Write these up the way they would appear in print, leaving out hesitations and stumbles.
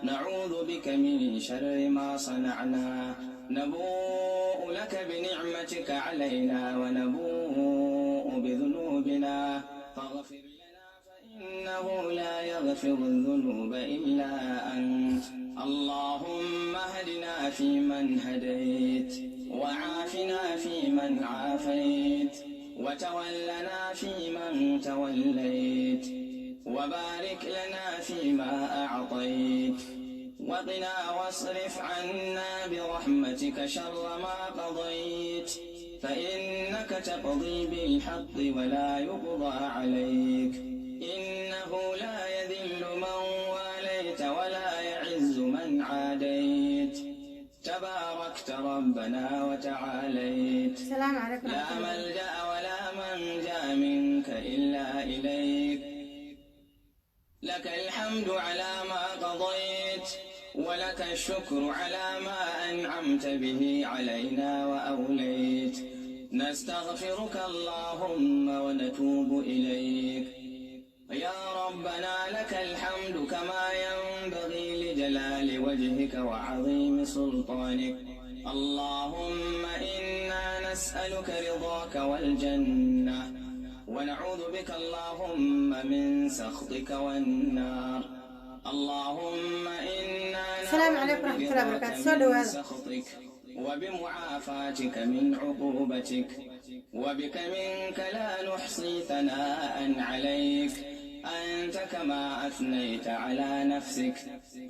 نعوذ بك من شر ما صنعنا نبوء لك بنعمتك علينا ونبوء بذنوبنا فاغفر لنا فإنه لا يغفر الذنوب إلا أنت اللهم اهدنا فيمن هديت وعافنا فيمن عافيت وتولنا فيمن توليت وبارك لنا فيما أعطيت وقنا واصرف عنا برحمتك شر ما قضيت فإنك تقضي بالحق ولا يقضى عليك إنه لا يذل من واليت ولا يعز من عاديت تباركت ربنا وتعاليت السلام عليكم لا ملجأ ولا منجا منك إلا إليك لك الحمد على ما قضيت ولك الشكر على ما أنعمت به علينا وأوليت نستغفرك اللهم ونتوب إليك يا ربنا لك الحمد كما ينبغي لجلال وجهك وعظيم سلطانك اللهم إنا نسألك رضاك والجنة ونعوذ بك اللهم من سخطك والنار اللهم إنا السلام عليكم ورحمة الله وبركاته من سخطك وبمعافاتك من عقوبتك وبك منك لا نحصي ثناء عليك أنت كما أثنيت على نفسك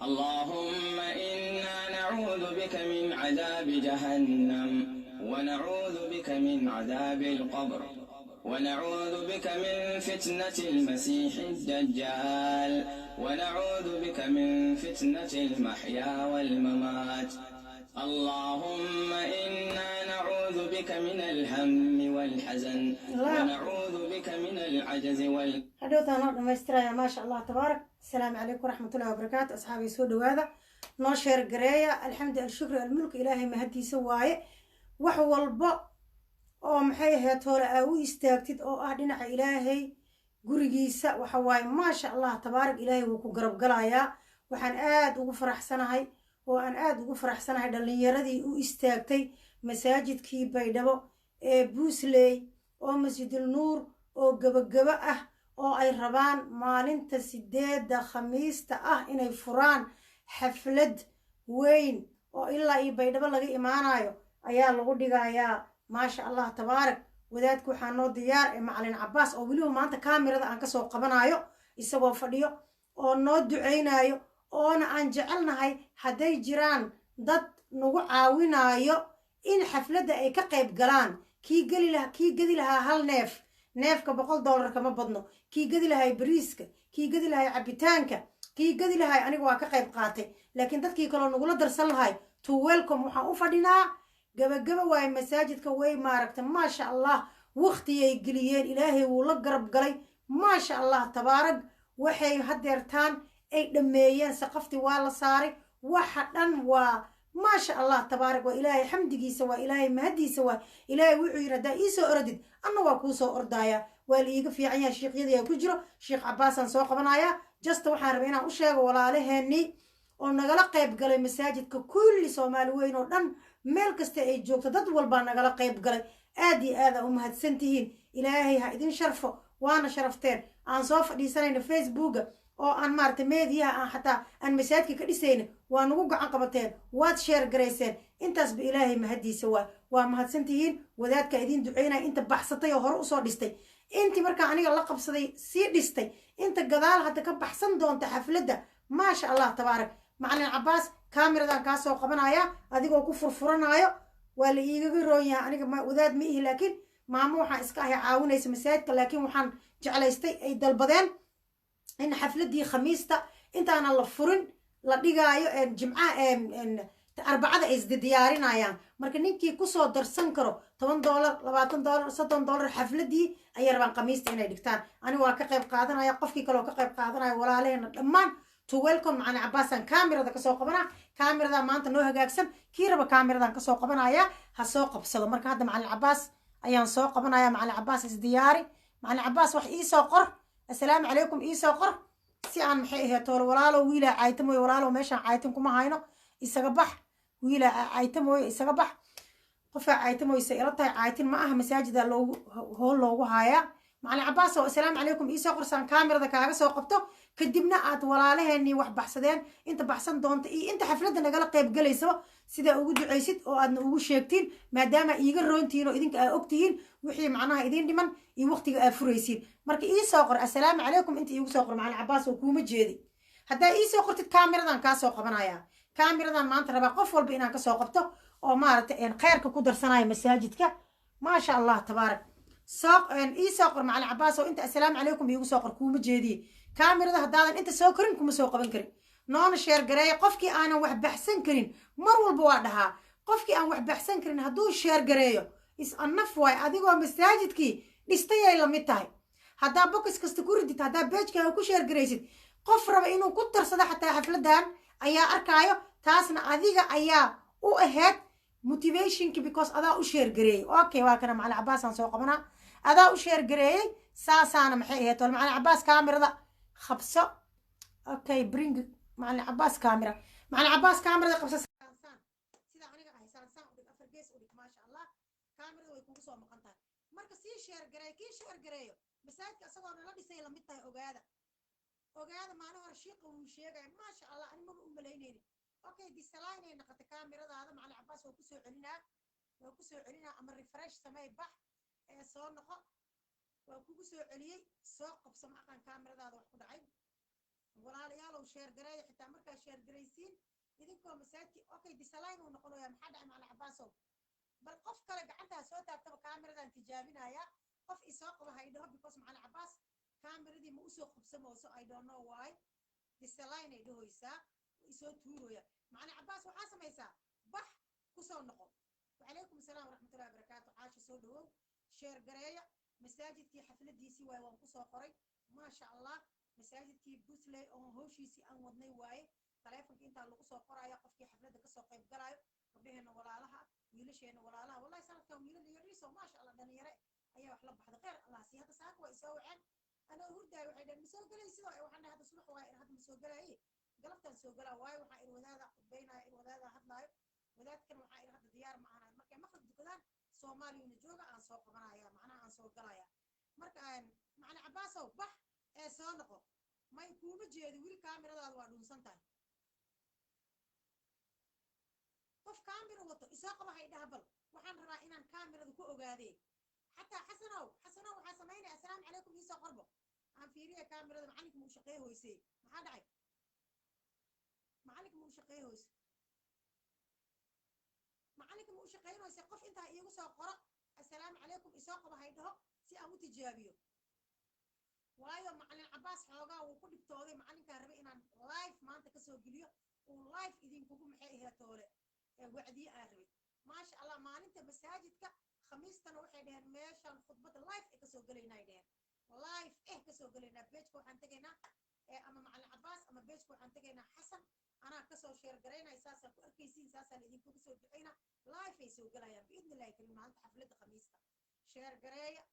اللهم إنا نعوذ بك من عذاب جهنم ونعوذ بك من عذاب القبر ونعوذ بك من فتنة المسيح الدجال ونعوذ بك من فتنة المحيا والممات اللهم إنا نعوذ بك من الهم والحزن ونعوذ بك من العجز hadhowtaan noo dhamaystiraya maasha allah tabaarak asalaamu calaykum waraxmatullahi wabarakaatu asxaabii soo dhawaada noo sheer gareeya alxamdu alshukri almulk ilaahay mahadiisa waaye wax walba oo maxay ahayd hore aa u istaagtid oo ah dhinaca ilaahay gurigiisa waxa waaye maasha allah tabaarak ilaahay wuu ku garab galayaa waxaan aad ugu faraxsanahay oo aan aad ugu faraxsanahay dhallinyaradii u istaagtay masaajidkii baydhabo ee buusley oo masjidul nuur oo gabagaba ah oo ay rabaan maalinta 8 khamiista ah inay furaan xaflad weyn oo ilaa iyo baydhabo laga imaanayo ayaa lagu dhigayaa maasha allah tabaarak wadaadku waxaa noo diyaar ee macalin cabbaas oo weliba maanta kaamirada aan kasoo qabanayo isagoo fadhiyo oo noo ducaynayo oona aan jecelnahay hadday jiraan dad nagu caawinayo in xafladda ay ka qayb galaan kii gedi lahaa hal neefka $100 kama badno kii gedi lahay bariiska kii gedi lahay cabitaanka kii gedi lahay aniga waa ka qayb qaatay laakiin dadkii kaloo nagula darsan lahay to welcome waxaan u fadhinaa gabagaba waaye masaajidka way maaragta maasha allah waqtiyay geliyeen ilaahay wuu la garab galay maasha allah tabaarag waxay hadeertaan ay dhameeyeen saqafti waa la saaray waxa dhan waa maasha allah tabaarak waa ilaahay xamdigiisa waa ilaahay mahadiisa waa ilaahay wuxuu yidhi haddaa iisoo orodid anna waa kuu soo ordaya waa liiga fiican yahay shiiqyadii ku jiro sheekh cabbaasaan soo qabanayaa jasta waxaan rabay inaan u sheego walaalaheenii oo nagala qayb galay masaajidka kulli soomaali weyn oo dhan meel kasta ay joogto dad walbaa nagala qayb galay aad iyo aad aa u mahadsan tihiin ilaahay ha idin sharfo waana sharafteen aan soo fadhiisanayna facebooka oo aan maaragtay meediyaha aan xataa aan masaajidka ka dhisayna waa nagu gacan qabateen waad sheer garayseen intaasba ilaahay mahadiisa waa mahadsan tihiin wadaadka idiin duceynaya inta baxsatay oo hore usoo dhistay intii markaa aniga la qabsaday sii dhistay inta gadaal hadda ka baxsan doonta xafladda maasha allah tabaarak macalin cabbaas kaamiradan kaa soo qabanaya adigoo ku furfuranayo waa la iigaga roon yahay aniga wadaad ma ihi laakiin maamo waxaan iska ahay caawinaysa masaajidka laakiin waxaan jeclaystay ay dalbadeen in xafladii khamiista intaana la furin la dhigaayo jimcaha arbacada ay isdiyaarinayaan marka ninkii kusoo darsan karo $10 $20 $30 xafladii ayay rabaan khamiista inay dhigtaan aniga waa ka qayb qaadanaya qofkii kaloo ka qayb qaadanaya walaalaheena dhammaan to welcome macalin cabbaasaan kaamirada kasoo qabanaa kaamirada maanta noo hagaagsan kii raba kaamiradan kasoo qabanaya ha soo qabsado marka hadda macalin cabbaas ayaan soo qabanaya macalin cabbaas isdiyaari macalin cabbaas wax iisoo qor السلام عليكم إيسا قر si aan maxay ahayd tool walaalo wiilaa caaytamoy walaalo meeshaan caaytan kuma hayno isaga bax wiilaa caaytamoy isaga bax qofaa caaytamoysa ila tahay caaytin ma aha masaajida loogu hool loogu haayaa macalin cabaas oo assalaamu calaykum iisoo qorsaan kaamirada kaaga soo qabto kadibna aad walaalaheenii wax baxsadeen inta baxsan doonta iyo inta xafladda nagala qayb galaysaba sidaa ugu ducaysid oo aadna ugu sheegtiin maadaama iiga roontihiin oo idinka aa ogtihiin wixii macnaha idiin dhiman iyo waqtiga aa furaysiin marka iisoo qor assalaamu calaykum inta iigu soo qor macalin cabaas oo kuuma jeedi haddaa iisoo qortid kaamiradan kaa soo qabanayaa kaamiradan maanta rabaa qof walba inaan kasoo qabto oo maaragtay kheyrka ku darsanaya masaajidka maasha allah tabaarak iisoo qor macalin cabaas oo inta assalaamu calaykum iigu soo qor kuuma jeediye kaamirada haddaadan inta soo karin kuma soo qaban karin noona sheer gareeya qofkii aanan wax baxsan karin mar walba waa dhahaa qofkii aan wax baxsan karin hadduu sheer gareeyo is anaf waay adigoo masaajidkii dhistayay lamid tahay haddaa bokis kasta ku ridid haddaa beejkaaga ku sheer garaysid qof raba inuu ku tarsado xataa xafladan ayaa arkaayo taasna adiga ayaa u ahayd motivationki because adaa u sheer gareeyey okay waa kana macalin cabaasaan soo qabanaa adaa u sheer gareeyey saasaana maxay ahayd tol macalin cabaas kaamirada خبصة اوكي برينج مع العباس كاميرا مع العباس كاميرا خبصة سانسان سيدا عنيقا هاي سانسان ودك افرقيس ودك ما شاء الله كاميرا ويكون سوى مقنطان مركز سي شير قراي كي شير قرايو مساجد اسوى انا لدي سي لمدتها اوغادا معناها رشيق ومشيقا ما شاء الله انا ما بقوم بلاينيني اوكي دي سلايني نقطة كاميرا هذا مع العباس وكسو علينا اما الريفرش سماي بح صور نقو وكوكو سو عليي سoo qabso macaan kaamiradaada wax ku dhacay walaalayaal sheer gareey xitaa marka sheer gareysiin idinkoo masaajidki okay disalayn uu noqonayaa maxaa dhacay macalin cabaasow bal qof kale gacanta soo taabtaba kaamiradan tijaabinaya qof isoo qaba haydho because macalin cabaas kaamiradii ma usoo qabsamooso I don't know why disalayn ay dhahoysaa isoo tuurooya macalin cabaas waxaa samaysaa bax kusoo noqo وعليكم السلام ورحمة الله وبركاته عاش soo dhawow sheer gareeya masaajidkii xafladiisii waay waan ku soo qoray ma sha Allah masaajidkii busley oo howshiisii aan wadnay waaye taleefanka inta lagu soo qoraayo qofkii xafladda ka soo qayb galaayo gabdhaheena walaalaha wiilasheena walaalaha wallahi sanadkan wiilal yariiso ma sha Allah dhalinyaro ayaa wax la baxda khayr Allah si hada saaka way soo waceen ana hurdaay waxay dhan soo galay sidoo ay waxaan hada subax waay hada soo galay galabtan soo galaa waay waxa ay wadaada qudbeynaa ay wadaada hadlaayo wadaadkan waxa ay hada diyaar ma ahan markay maqrib dukadaan Soomaaliya jooga aan soo qabanaya macnaha aan soo galaya marka macalin cabaasow bax ee soo noqo may kuuma jeedi wili kaamiradaada waa dhunsan tahay qof kaamira wato isoo qaba hay dhahabal waxaan rabaa inaan kaamirada ku ogaadee xataa xasanow waxaa samaynaya assalaamu calaykum isoo qorbo aan fiiriye kaamirada macalinka muu shaqeey hoysay maxaa dhacay macalinka muu shaqeey hoysay macalinka muu shaqeynaysa qof inta iigu soo qoro assalaamu calaykum isoo qaba haydho si aan u tijaabiyo waayo macalin cabaas xoogaa uu ku dhibtooday macalinka rabe inaan live maanta ka soo geliyo uu live idinkugu maxay ahayd toole wacdiye aan rabay maasha Allah maalinta masaajidka khamiistana waxay dhaheen meeshan khudbada live ka soo galeynaa dhaheen live ka soo galeynaa page-ka waxaan tagaynaa ama macalin cabaas ama page-ka waxaan tagaynaa xasan أنا كسر شير قرينا أساسا كأركيسين أساسا اللي يكون كسر دعينا لا يفيسوا قلايا بإذن الله يكرم عند حفلة خميسة شير قرية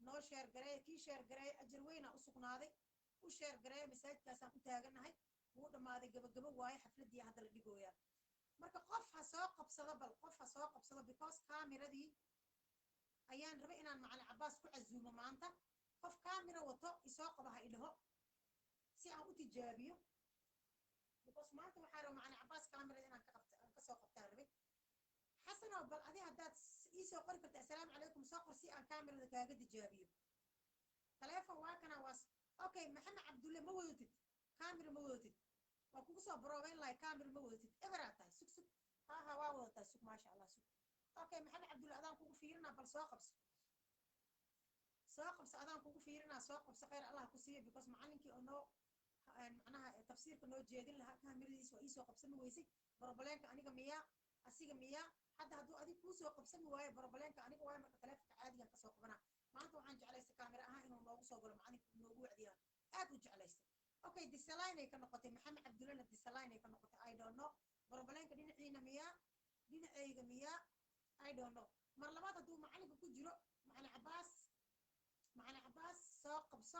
نو شير قرية كي شير قرية أجر وينا أسقنا هذه وشير قرية مساجد كاسا كنتاجنا هاي وده هذا قبل واي حفلة دي هذا اللي بيجويا مركب قفها ساق بصلا بل قفها ساق بصلا بكاس كاميرا دي أيام ربعنا مع العباس كعزومة معنتا قف كاميرا وطاق يساق بها إلها ساعة تجابيه بس ما أنت وحارة معنا عباس كاميرا أنا كسوق التعربي حسنا بل أدي هدات يسوق قريب السلام عليكم ساقر سي عن كاميرا كاجد جابيه تلفون واكنا واس أوكي محمد عبد الله موجود كاميرا موجود وكوسا بروين لاي كاميرا موجود إبراتا سك ها واو سك ما شاء الله سك أوكي محمد عبد الله أذان كوكو فيرنا بل ساقبس أذان كوكو فيرنا ساقبس خير الله كسيه بس معلنك إنه معناها تفسير كنوع جديد لها كاميرا سوى قبسمي ويسي بربلانك أنيقا مياه أسيقا مياه حتى هدو أدي كوسو قبسمي ويا بربلانك أنيقا ويا مركا تلافك عاديا كسوق بنا ما أنتو عن جعليس كاميرا أها إنو نوغو صوغل معانيك نوغو عديان أدو جعليس أوكي دي سلايني كنقطي محمد عبد الله دي سلايني كنقطي I don't know بربلانك دين عينا مياه دين عيقا مياه I don't know مرلبات هدو معانيك كجرو معنا عباس سوق قبسو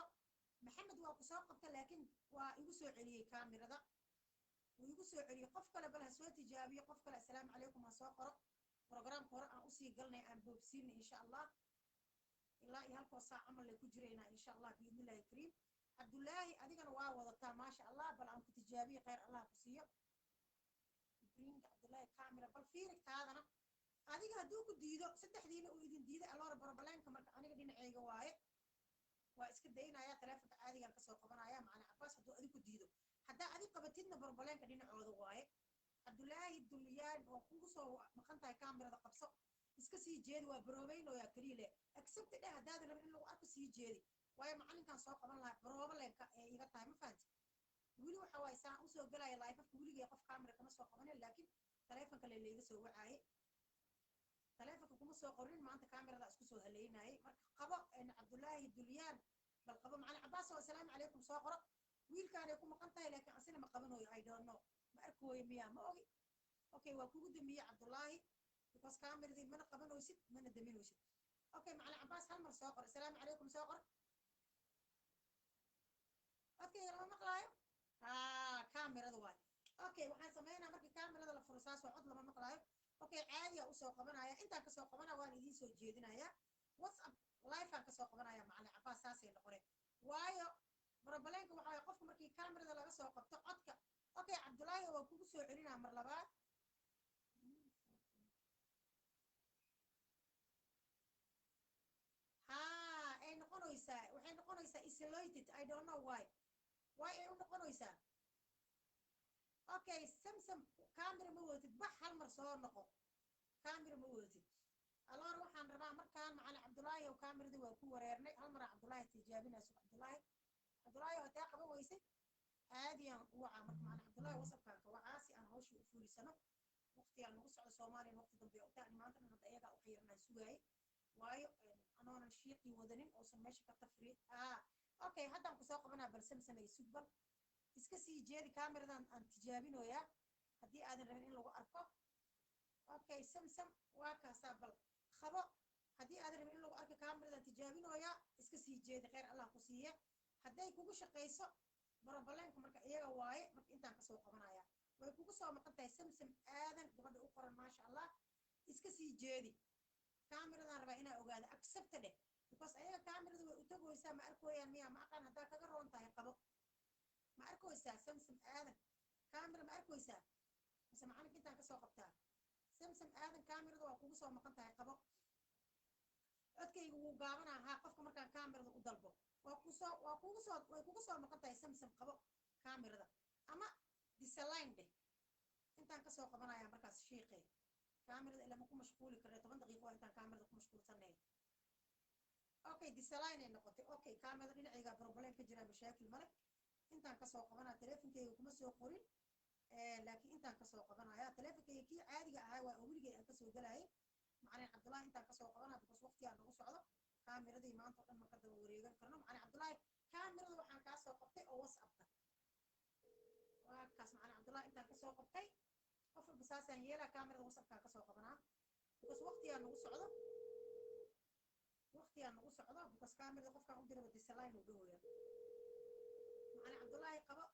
maxamed waa ku soo qabta laakiin waa igu soo celiyey kaamirada wuu igu soo celiyey qof kale bal ha soo tijaabiyo qof kale assalaamu calaykum ha soo qoro programka hore aan usii galnay aan boobsiinay insha allah ilaa iyo halkoo saac camal lay ku jiraynaa insha allah biidnillahi kariim cabdullaahi adigana waa wadataa maasha allah bal aan ku tijaabiye khayr allah ku siiyo bringa cabdullaahi kaamira bal fiirigtaadana adiga hadduu ku diido saddexdiina uu idin diiday aloora barabaleenka marka aniga dhinaceyga waaye waa iska daynaya taleefonka caadigaan kasoo qabanaya macalin cabaas hadduu adig ku diido haddaa adig qabatidna barabaleenka dhinacooda waaye cabdullaahi dulyaan oo kugu soo maqan tahay kaamirada qabso iska sii jeedi waa baroobeynooyaa keliya leh accept dheh haddaada rabin in lagu arko sii jeedi waayo macalinkan soo qaban lahaa baroobaleenka ee iga tahay ma fahanti wili waxa waaye saan usoo galaya laifafka weligay qof kaamira kama soo qabanin laakiin taleefonka le layga soo wacaaye taleefonka kuma soo qorin maanta kaamirada isku soo haleynayay marka qabo cabdullaahi dulyaan bal qabo macalin cabaas oo assalaamu calaykum soo qoro wiilkaanay ku maqan tahay laakiin asina ma qabanooyo I don't know ma arkooyo miyaa ma ogi okay waa kugu damiye cabdullaahi because kaameradii mana qabanooysid mana daminooysid okay macalin cabaas hal mar soo qor assalaamu calaykum soo qor codkayga lama maqlaayo kaamirada waay okay waxaan sameynaa markii kaamirada la furo saas oo cod lama maqlaayo okay caadiya usoo qabanaya intaan kasoo qabana waan idiin soo jeedinaya whatsapp live aan kasoo qabanaya macalin cabaas saasay noqone waayo barabaleenka waxa waye qofka markii kaamirada laga soo qabto codka okay cabdullaahi waa kugu soo celinaa mar labaad ay noqonaysaa waxay noqonaysaa isolated I don't know why ay u noqonaysaa okay samsam kaamira ma wadatid bax hal mar soo noqo kaamira ma wadatid aloor waxaan rabaa markaan macalin cabdullaahi oo kaamirada waa ku wareernay hal mar cabdullaahi tijaabinayso cabdullaahi oo taa qaban weysay caadiyaan u wacaa marka macalin cabdullaahi wasabkaan ka wacaa si aan hawsha u fuulisano waqtigaan nagu socdo soomaaliya waqti dambe utaani maanta dhan hadda iyagaa u xiirnaan sugaayay waayo anoonan shiiqii wadanin oosan meesha ka tafriid okay haddaan kusoo qabanaa bal samsamay sugbal iska sii jeedi kaamiradan aan tijaabinoyaa haddii aadan rabin in lagu arko okay samsam waa kaasaa bal qabo haddii aadan rabin in lagu arko kaamiradan tijaabinoyaa iska sii jeedi khayr allah ku siiye hadday kugu shaqayso barabaleenka marka iyaga waaye marka intaan kasoo qabanaya way kugu soo maqan tahay samsam aadan gabadha u qoran maasha allah iska sii jeedi kaamiradan rabaa inaa ogaado accept dheh because ayaga kaamirada way u tagoysaa ma arkooyaan miyaa ma aqaan haddaa kaga roon tahay qabo ma arkooysaa samsam aadan kaamira ma arkooysaa mise macalinka intaan kasoo qabtaa samsam aadan kaamirada waa kugu soo maqan tahay qabo codkayga wuu gaabanaa haa qofka markaan kaamirada u dalbo way kugu soo maqan tahay samsam qabo kaamirada ama disaline dheh intaan kasoo qabanaya markaas shiiqee kaamirada ilama ku mashquuli karne 10 daqiiqo waa intaan kaamirada ku mashquulsanay okay disaline ay noqotay okay kaamirada dhinacayga problem ka jira mashaakil male intaan kasoo qabanaa taleefonkayga kuma soo qorin laakiin intaan kasoo qabanaya taleefonkayga kii caadiga ahaa waa weligay aan kasoo galayay macalin cabdullaahi intaan kasoo qabanaa because waqtigaan nagu socdo kaamiradii maanta oo dhan marka daba wareegan karno macalin cabdullaahi kaamirada waxaan kaa soo qabtay oo whatsappka waa kaas macalin cabdullaahi intaan kasoo qabtay qof walba saasaan yeelaa kaamirada whatsappkaan kasoo qabanaa because waqtigaan nagu socdo because kaamirada qofkaan u diraba disaline uu dhahooya macalin cabdullaahi qabo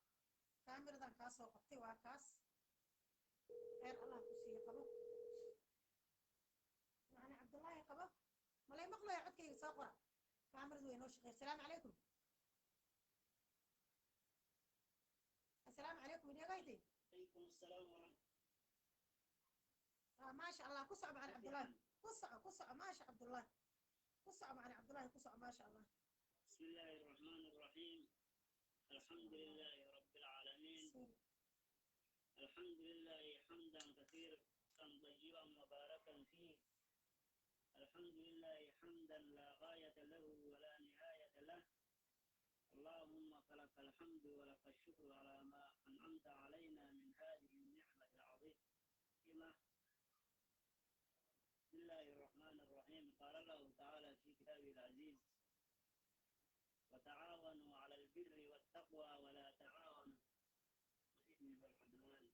kaamiradan kaa soo qabtay waa kaas khayr allah ku siiyo qabo macalin cabdullaahi qabo malay maqlaya codkayga soo qora kaamiradu way noo shaqeey assalaamu calaykum assalaamu calaykum inagaytay عليكم السلام ورحمة ما شاء الله كسع معنا عبد الله كسع ما شاء عبد الله كسع معنا عبد الله كسع ما شاء الله بسم الله الرحمن الرحيم الحمد لله رب العالمين الحمد لله حمدا كثيرا طيبا مباركا فيه الحمد لله حمدا لا غاية له ولا نهاية له اللهم فلك الحمد ولك الشكر على ما أنعمت علينا من هذه النعمة العظيمة بسم الله الرحمن الرحيم قال الله تعالى في كتابه العزيز وتعاونوا على البر والتقوى ولا تعاونوا على الإثم والعدوان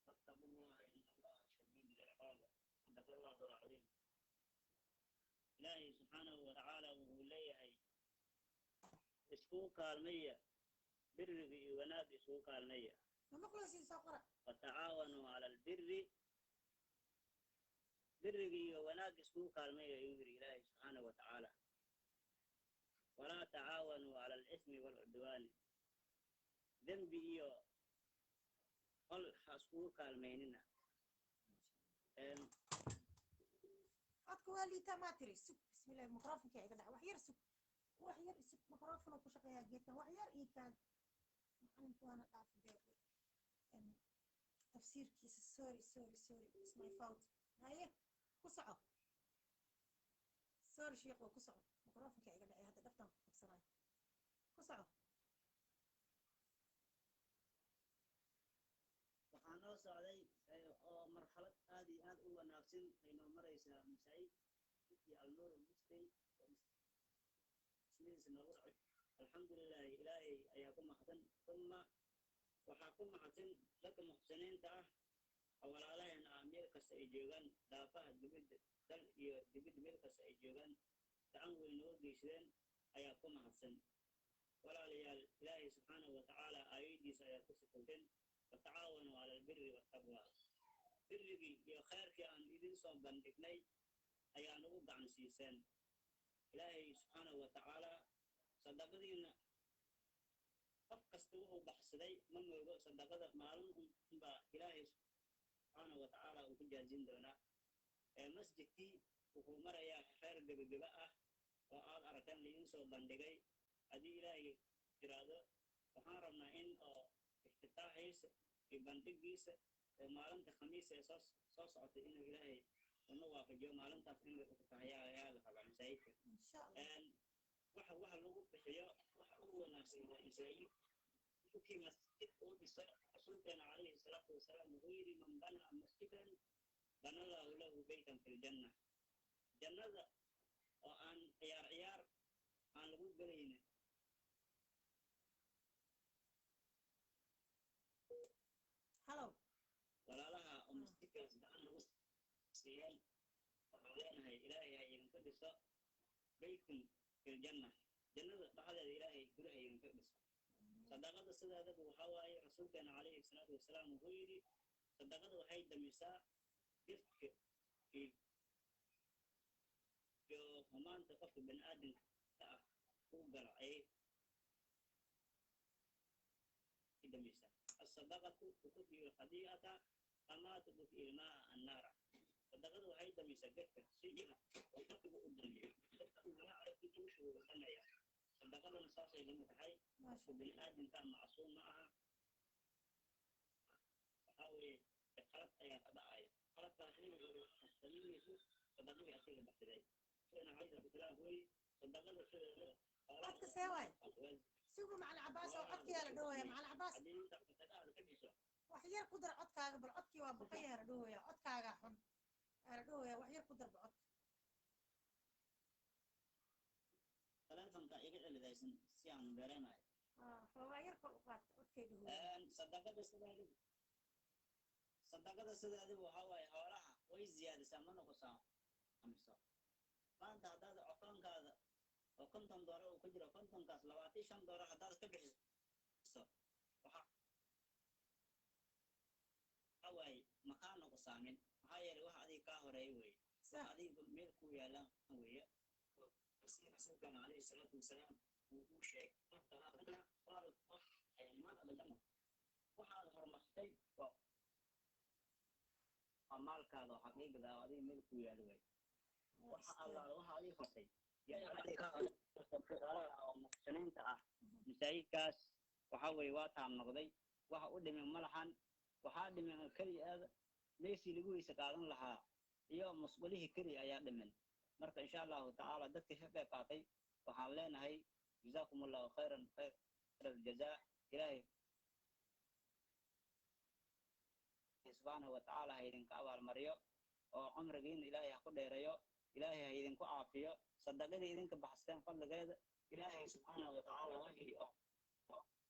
فاتقوا الله إن الله شديد العقاب صدق الله العظيم إلهي سبحانه وتعالى وهو ليه iskugu kaalmaya biriga iyo wanaag iskugu kaalmaya مقلوسين سقرا watacaawanuu cala albiri biriga iyo wanaag iskugu kaalmaya ayuu yidhi ilaahay subxaanahu watacaala walaa tacaawanuu cala alismi waalcudwaani dembi iyo hol ha iskugu kaalmaynina عدك واليتا ما تري سك بسم الله الميكروفون كي يقدع وحير سك وحير سك ميكروفون وكشق يا جيتنا وحير إيه كان أنا وانا قاعد في بيتي تفسير كيس سوري it's my fault هاي كسعة سوري شيخ وكسعة ميكروفون كي يقدع هذا دفتر بسراي كسعة waxaa noo socday oo marxalad aad iyo aad u wanaagsan ay noo maraysaa masaajid iyo alnuur mustay ismidiisa noogu socod alxamdulilahi ilaahay ayaa ku mahadsan uma waxaa ku mahadsan dadka muxsiniinta ah oo walaalaheena ah meel kasta ay joogaan daafaha dibidda dal iyo dibidda meel kasta ay joogaan gacan weyn noo geysadeen ayaa ku mahadsan walaalayaal ilaahay subxaanahu watacaala aayadiisa ayaa ku sifowteen watacaawanuu cala albiri waataqwa birigii iyo khayrkii aan idin soo bandhignay ayaa nagu gacan siiseen ilaahay subxaanahu watacaala sadaqadiina qof kasta wuxuu baxsaday ma moogo sadaqada maalin unbaa ilaahay subxaanahu watacaala uu ku jaazin doonaa masjidkii wuxuu marayaa khayr gebageba ah oo aad aragteen laidin soo bandhigay haddii ilaahay jiraado waxaan rabnaa in oo iftitaaxiisa iyo bandhigiisa oo maalinta khamiisa ee soo socotay inuu ilaahay una waafajiyo maalintaas in la iftitaaxiyaa ayaa la rabaa masaajidka waxa lagu bixiyo waxa ugu wanaagsan waa masaajid markii masjid uu dhiso rasuulkeena calayhi salaatu wasalaam wuxuu yidhi man banaa masjidan bana allahu lahu beytan fi ljanna jannada oo aan ciyaar aan lagu gelaynin هلو walaalaha oo masjidkaas gacan lagu siiyeen waxaan leenahay ilaahay ha idinka dhiso beytun filjanna jannada dhexdeeda ilaahay gudaha idinka dhiso sadaqada sideedaba waxaa waaye rasuulkeena calayhi salaatu wasalaam wuxuu yidhi sadaqada waxay damisaa gifka iyo xumaanta qofka bani aadamka ah uu galo ayay damisaa الصدقة تطفئ الخطيئة كما تطفئ الماء النار صدقة وهي دمي سجدت سجنة وتطفئ الدنيا تطفئ عرفت توشو وخنيا صدقة نصاصة لما تحي وبالآدم كان معصوم معها فحاول خلقت يا أبعايا خلقت أخير السليم يسوس صدقة أخير بحثي فأنا عايز أقول هوي صدقة عدك سواي سوقوا مع العباس وعدك يا ردوية مع العباس وحير قدر عدك قبل عدك وابقية يا ردوية عدك حن ردوية وحير قدر بعدك تلفون كأيك اللي دايسن سيان بريماي فهو يركض وقت عدك يدوه صدقة سيدة وحواي حوالها وي زيادة سامنا قصام خمسة فانت هذا عقان كذا وكنتم دورة وكجرة كنتم كاس لواتي شن دورة هذا كبير حواي مكان قصامين هاي الواحد هذه كهرة وي هذه ملك ويا ويا بس رسولنا عليه الصلاة والسلام وشيء هذا صار ما أبدا وحال هرمستي أمال كذا حقيقة هذه ملك ويا وي الله وهذه فرصي muxsiniinta ah masaajidkaas waxaa weeye waa taam noqday waxa u dhimin malaxan waxaa dhimin keliya meeshii lagu weyse qaadan lahaa iyo musqulihii keliya ayaa dhimin marka insha allahu tacaala dadkii ka qayb qaatay waxaan leenahay jazaakum allahu khayran khayr aljazaa ilaahay subxaanahu watacaala ha idinka abaalmariyo oo cumrigiina ilaahay ha ku dheereeyo ilaahay ha idinku caafiyo صدقني إذا كنت بحثتين قبل كذا إلهي سبحانه وتعالى وجهي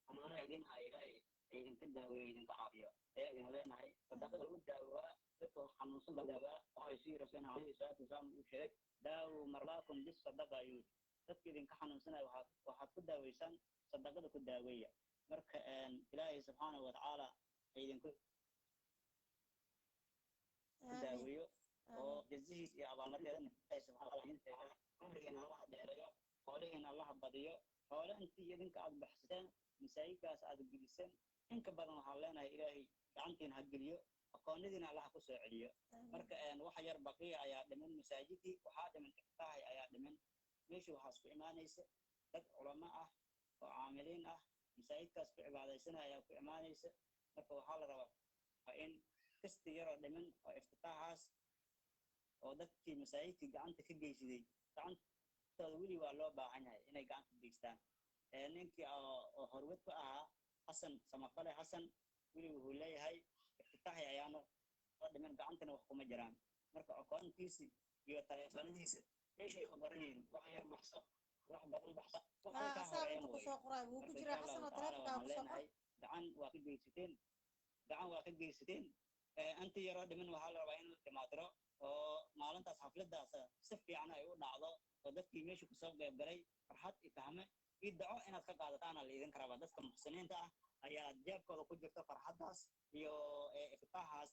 أمانة إذنها إلهي إذن كده وإذن كعافية إذن لنا هاي صدقني الودة وفتو حمصن بدأ ويصير سنة عليه ساعة وسام وشرك داو مرضاكم بالصدقة يود dadka idinka xanuunsanaya waxaad ku daaweysaan sadaqada ku daaweeya marka ilaahay subxaanahu watacaala idinku daaweeyo oo jazihiis iyo abaalmarinteedana ilaahay subxaanahu watacaala idin sheegay cumrigiina allaha dheereeyo xoolihiina allaha badiyo xoole intii idinka aad baxsateen masaajidkaas aad geliseen inka badan waxaan leenahay ilaahay gacantiina ha geliyo aqoonadiina allaha ku soo celiyo marka waxa yar baqiya ayaa dhiman masaajidii waxaa dhiman iftaahay ayaa dhiman meeshii waxaa isku imaanaysa dad culamo ah oo caamiliin ah masaajidkaas ku cibaadaysanaya ayaa ku imaanaysa marka waxaa la rabaa in kasti yaroo dhiman oo iftitaaxaas oo dadkii masaajidkii gacanta ka geysaday gacantooda weli waa loo baahan yahay inay gacanta geystaan ninkii oo horwad ku ahaa xasan samafale xasan weli wuxuu leeyahay iftitaaxi ayaana oo dhiman gacantana wax kuma jiraan marka aqoontiisi iyo taleefanadiisa meeshay u baran yihiin wax yar baxso wax badan baxso gacan waa ka geysateen inta yaroo dhiman waxaa la rabaa in la timaatiro oo maalintaas xafladaas si fiican ay u dhacdo oo dadkii meesha kusoo qaybgalay farxad iyo fahme iyo daco inaad ka qaadataana la idinka rabaa dadka muxsiniinta ah ayaa jeebkooda ku jirta farxaddaas iyo iftitaaxaas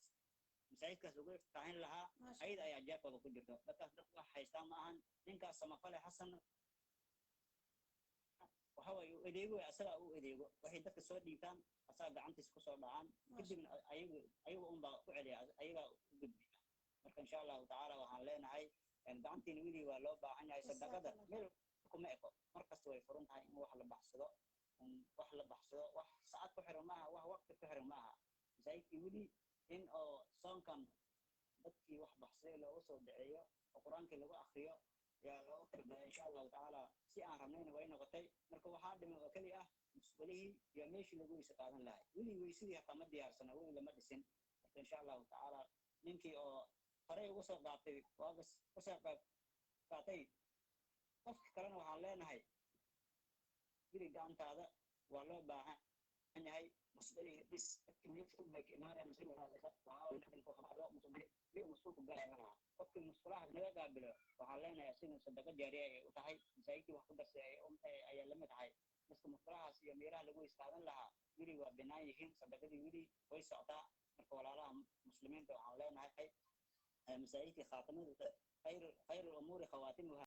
masaajidkaas lagu iftitaaxin lahaa ayada ayaa jeebkooda ku jirta dadkaas dad wax haystaa ma ahan ninkaas samafale xasan waxa way u adeego asaga u adeego waxay dadka soo dhiibtaan asaga gacantiisa ku soo dhacaan kadibna ayaga unbaa ku celiya ayaga u gudbiya marka insha allahu tacaala waxaan leenahay gacantiina weli waa loo baahan yahay sadaqada meel kuma eko markasta way furan tahay in wax la baxsado wax saacad ku xiran maaha wax waqti ku xiran maaha masaajidkii weli in oo soonkan dadkii wax baxsaday loogu soo daceeyo oo qur-aankii lagu akriyo yaa loogu talgalay insha allahu tacaala si aan rabnayna way noqotay marka waxaa dhiman oo keli ah musqulihii iyo meeshii lagu weyse qaadan lahay weli weysadii hataa ma diyaarsana weli lama dhisin marka insha allahu tacaala ninkii oo horey ugu soo qaatay waagas kusoo qaatay qofka kalena waxaan leenahay weli gacantaada waa loo baahan yahay musqulihii dhis qofkii musqulaha naga qaabilo waxaan leenahay asigana sadaqa jaariya ay u tahay masaajidkii wax ku darsay ayaa la mid ahay dadka musqulahaas iyo meelaha lagu istaadan lahaa weli waa binaan yihiin sadaqadii weli way socdaa marka walaalaha muslimiinta waxaan leenahay masaajidkii khaatimada khayr umuuri khawaatimuha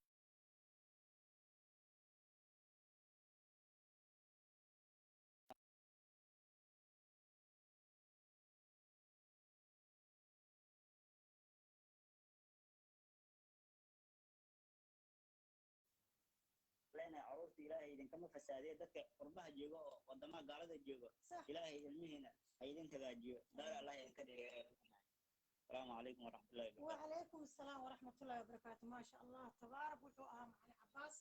leenahay caruurta ilaahay idinkama fasaadiyo dadka qurbaha jooga oo wadamaha gaalada jooga ilaahay ilmihiina ha idin hagaajiyo daar allah idinka dhigeeyo السلام عليكم ورحمة الله وبركاته. وعليكم السلام ورحمة الله وبركاته. ما شاء الله تبارك وحوها معنا عباس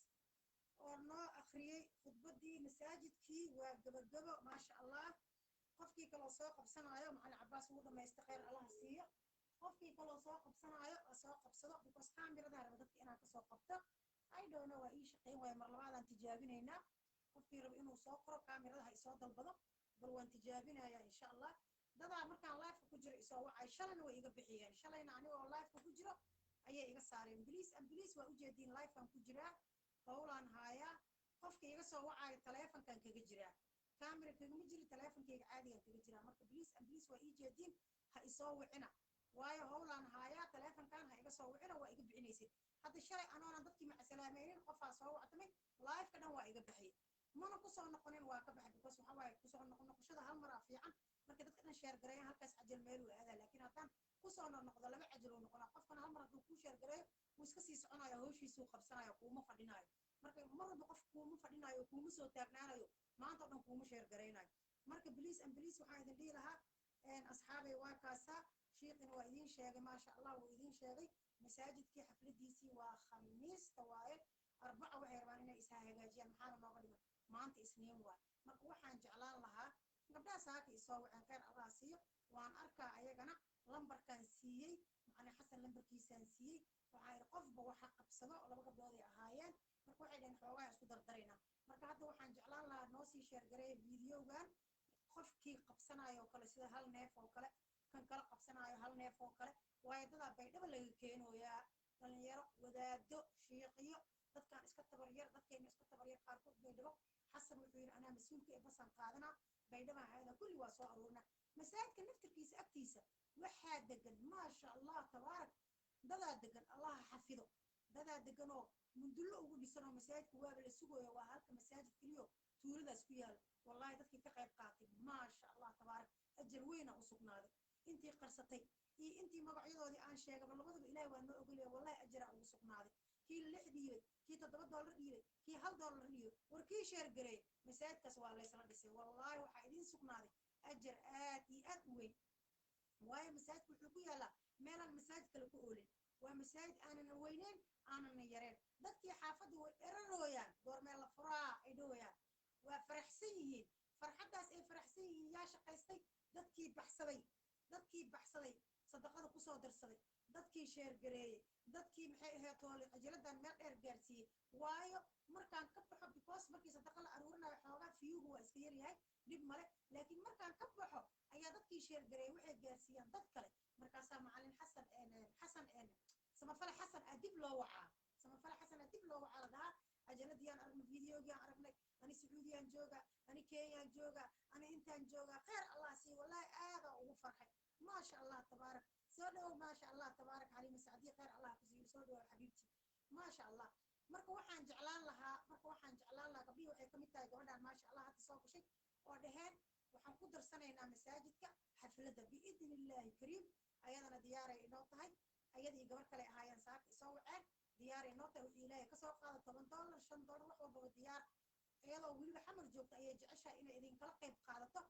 ورنا أخري خطبتي مساجد كي وقبل ما شاء الله قفكي كلا ساق بسنة يوم معنا عباس وضع ما يستقر الله سيء قفكي كلا ساق بسنة يوم ساق بسنة بس كاميرا ده بدك أنا كساق بتا I don't know إيش قيم ويمر لبعض أن تجابين هنا قفكي رب إنه ساقرا كاميرا ده هيصاد البضع بل وان تجابينها يا إن شاء الله dadaa markaan live ku jiro isoo wacay shalayna way iga bixiyeen shalayna anigoo live ku jiro ayay iga saareen biliis waa u jeediin live-kan ku jiraa howlaan haayaa qofka iga soo wacayo taleefankan kaga jiraa kaamira kagama jiro taleefankayga caadigan kaga jiraa marka biliis waa ii jeediin ha isoo wicina waayo howlaan haayaa taleefankan ha iga soo wicina waa iga bixinaysid hadda shalay anoonan dadkii macasalaamaynin qofaa soo wactamay live-ka dhan waa iga bixiyay mana kusoo noqonin waa ka baxay because waxa waaye kusoo noqoshada hal mar aa fiican marka dadka dhan sheer gareeyo halkaas cajal meel uu aadaa laakiin haddaan kusoo noqdo laba cajal uu noqonaa qofkana hal mar hadduu kuu sheer gareeyo wuu iska sii soconayo hawshiisuu qabsanayo kuuma fadhinayo marka mar walba qof kuuma fadhinayo kuuma soo taagnaanayo maanta oo dhan kuuma sheer gareynayo marka biliis waxaan idin dhihi lahaa asxaabay waa kaasaa shiiqina waa idiin sheegay maasha allah wuu idiin sheegay masaajidkii xafladiisii waa khamiista waaye arbaca waxay rabaan inay isaa hagaajiyaan maxaana nooga dhiman maanta isniin waay marka waxaan jeclaan lahaa gabdhaha saaka isoo waceen khayr allah siiyo waan arkaa ayagana lambarkan siiyey macna xasan lambarkiisaan siiyey waxaa yidhi qofba waxa qabsado laba gabdhooday ahaayeen marka waxay dhaheen xoogaha isku dardaraynaa marka hadda waxaan jeclaan lahaa noo sii sheergareeya fiidiyogan qofkii qabsanayo oo kale sida hal neef oo kale kan kala qabsanayo hal neef oo kale waayo dadaa baydhaba laga keenooyaa dhalinyaro wadaado shiiqiyo dadkaan iska tabaryar dadkeena iska tabaryar qaarkood baydhabo xasan wuxuu yidhi anaa mas-uulka ee basaan qaadanaa baydhaba aada kulli waa soo aruurna masaajidka naftirkiisa agtiisa waxaa degan maasha allah tabaarak dadaa degan allaha xafido dadaa deganoo mundullo ugu dhisanoo masaajidka waaba la sugooya waa halka masaajid keliyo tuuladaas ku yaalo wallahi dadkii ka qayb qaatay maasha allah tabaarak ajar weyna u sugnaaday intii qarsatay iyo intii magacyadoodii aan sheegaba labadaba ilaahay waa noo ogolaya wallahi ajaraa ugu sugnaaday kii $6 dhiibay kii $7 dhiibay kii $1 dhiibay war kii sheer gareey masaajidkaas waa laysla dhisay wallahi waxaa idiin sugnaaday ajar aad iyo aad u weyn waayo masaajidku wuxuu ku yaalaa meelaan masaajid kale ku oolin waa masaajid aanana weyneyn aanana yareen dadkii xaafadda way erarooyaan goormee la furaa ay dhowayaan waa faraxsan yihiin farxaddaas ay faraxsan yihiin yaa shaqaystay dadkii baxsaday sadaqada kusoo darsaday dadkii sheergareeyey dadkii maxay ahayd toole cajiladan meel dheer gaarsiiyey waayo markaan ka baxo because markii sadaqa la aruurinayo xoogaa fiyuhu waa iska yaryahay dhib male laakiin markaan ka baxo ayaa dadkii sheergareeyey waxay gaarsiiyaan dad kale markaasaa macalin samafale xasan aa dib loo wacaa la dhahaa cajaladiyaan aragnay fideogiyaan aragnay ani sacuudiyaan jooga ani kenyaan jooga ani intaan jooga khayr allah sii wallahi aadaa ugu farxay maasha allah tabaarak soo dhowow maasha allah tabaarak xaliima sacdiye khayr allah ku siiyo soo dhowow xabiibti maasha allah marka waxaan jeclaan lahaa gabdhihii waxay ka mid tahay gabadhaan maasha allah hadda soo gashay oo dhaheen waxaan ku darsanaynaa masaajidka xafladda biidni illaahi kariim ayadana diyaaray inoo tahay ayadii gabar kale ahaayeen saaka isoo waceen diyaaray inoo tahay wixii ilaahay kasoo qaado $10 $5 wax walbaba diyaar iyadoo weliba xamar joogta ayay jeceshahay inay idinkala qayb qaadato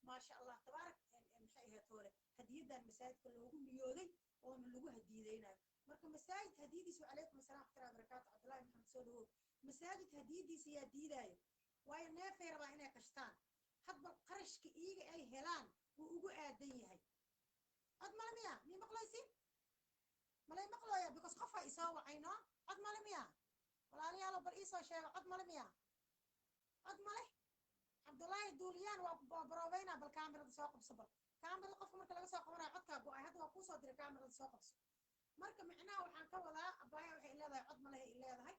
maasha allah tabaarak maxay ahayd toole hadiyadan masaajidka loogu niyooday oona lagu hadiyadeynayo marka masaajid hadiyadiisu calaykum asalaam waraxmatullahi wabarakaatu cabdullaahi maxamed soo dhawow masaajid hadiyadiisa yaa diidaayo waayo neefay rabaa inay qashtaan hadba qarashka iyaga ay helaan wuu ugu aadan yahay cod male miya mii maqlaysin malay maqlooya because qofaa isoo wacayno cod male miya walaalayaalo bal iisoo sheego cod male miya cod male cabdullaahi duuliyaan waa baroobeynaa bal kaamirada soo qabso bal kaamirada qofka marka laga soo qabanayo codkaa go-ay hadda waa kuusoo diray kaamirada soo qabso marka micnaha waxaan ka wadaa abaaya waxay leedahay cod malehe ay leedahay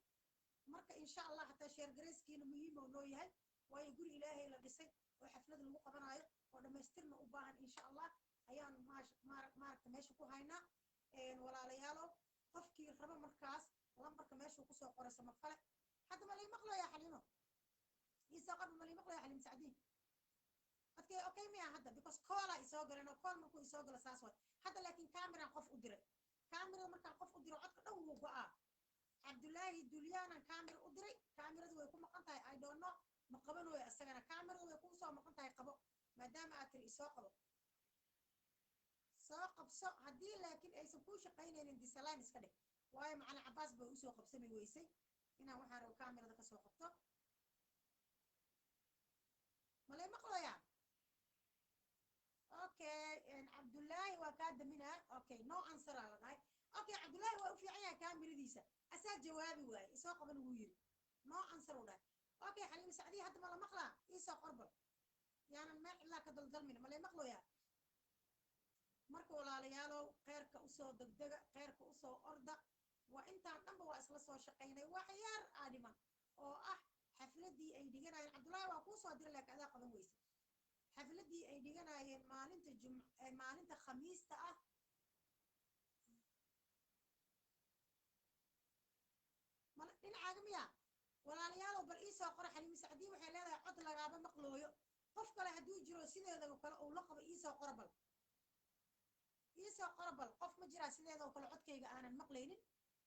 marka insha allah hataa sheergarayskiina muhiim oo noo yahay waayo guri ilaahay la dhisay oo xaflad lagu qabanayo oo dhammaystirna u baahan insha allah ayaan maaragta meesha ku haynaa walaalayaalo qofkii raba markaas lambarka meeshuu kusoo qoray samafale hadda ma lay maqlaya xaliimo isoo qaba ma lay maqlaya xaliim sacdiin okay miya hadda because coola isoo galeen oo cool markuu isoo galo saas way hadda laakiin kaamiraan qof u diray kaamirada markaan qof u diro codka dhan wuu go-aa cabdullaahi dulyaanan kaamira u diray kaamiradu way ku maqan tahay I don't know ma qabanooyo isagana kaamiradu way kuu soo maqan tahay qabo maadaama aad tiri isoo qabo soo qabso haddii laakiin aysan kuu shaqaynaynin disalaan iska dhig waayo macalin cabaas bay usoo qabsami weysay inaan waxaan rabo kaamirada kasoo qabto malay maqlaya okay cabdullaahi waa kaa daminaa okay no answer aa la dhahay okay cabdullaahi waa u fiican yahay kaamiradiisa asaa jawaabi waaye isoo qaban wuu yiri no answer u dhahay okay xaliima sacdiya hadda mala maqlaa iisoo qorbal yaanan meel cidlaa ka daldalmin malay maqlooya marka walaalayaalow kheyrka usoo degdega kheyrka usoo orda waa intaan dhanba waa isla soo shaqaynay wax yar aa dhiman oo ah xafladii ay dhiganayeen cabdullaahi waa kuu soo dira laakiin adaa qaban weysa xafladii ay dhiganayeen maalinta khamiista ah dhinacaaga miya walaalayaalow bal iisoo qora xaliima sacdiin waxay leedahay cod lagaaba maqlooyo qof kale hadduu jiro sideedaba kale uu la qabo iisoo qora bal qof ma jiraa sideedoo kale codkayga aanan maqlaynin